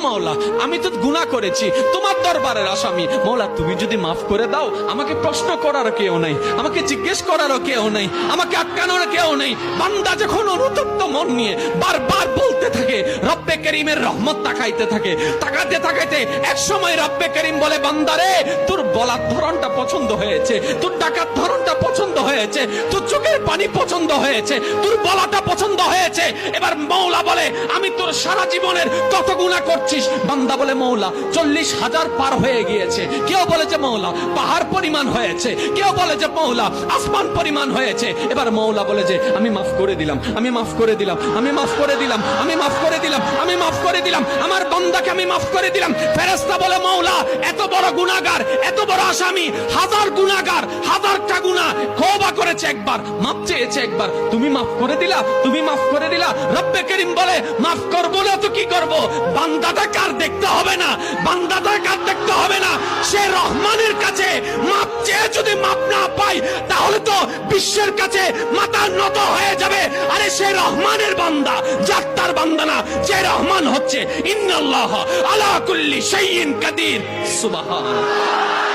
মাওলা, আমি তো গুনাহ করেছি, তোমার দরবারের আসামি। মাওলা, তুমি যদি মাফ করে দাও, আমাকে প্রশ্ন করার কেউ নাই, আমাকে জিজ্ঞেস করারও কেউ নেই, আমাকে আটকানোর কেউ নেই। বান্দা যখন অনুতপ্ত মন নিয়ে বারবার বলতে থাকে, রব্বে করিমের রহমত তাকাইতে থাকে, তাকাতে তাকাইতে এক সময় রব্বে করিম বলে, বান্দারে, তোর বলার ধরনটা পছন্দ হয়েছে, তোর ডাকার ধরনটা পছন্দ হয়েছে, তোর চোখের পানি পছন্দ হয়েছে, তোর বলাটা পছন্দ হয়েছে। এবার মওলা বলে, আমি তোর সারা জীবনের কত গুনাহ করছিস? বান্দা বলে, মওলা 40,000 পার হয়ে গিয়েছে। কেউ বলে যে মওলা পাহাড় পরিমাণ হয়েছে, কেউ বলে যে মওলা আসমান পরিমাণ হয়েছে। এবার মওলা বলে যে আমি মাফ করে দিলাম, আমি মাফ করে দিলাম, আমি মাফ করে দিলাম, আমি মাফ করে দিলাম, আমি মাফ করে দিলাম, আমার বান্দাকে আমি মাফ করে দিলাম। ফেরেশতা বলে, মওলা এত বড় গুনাহগার, এত বড় আসামি, হাজার গুনাহগার, হাজারটা গুনাহ তওবা করেছে একবার, মাফ চেয়েছে একবার, তুমি মাফ করে দিলা, তুমি মাফ করে দিলা। রব্বে করিম বলে, মাফ করবো না তো কি করব? বান্দাটা কার দেখতে হবে না, বান্দাটা কার দেখতে হবে না। সে রহমানের কাছে মাফ চেয়ে যদি মাফ না পাই, তাহলে তো বিশ্বের কাছে মাথা নত হয়ে যাবে। আরে সে রহমানের বান্দা, জাত্তার বান্দা না, যে রহমান হচ্ছে ইন্নাল্লাহ আলা কুল্লি শাইইন কাদির। সুবহানাল্লাহ।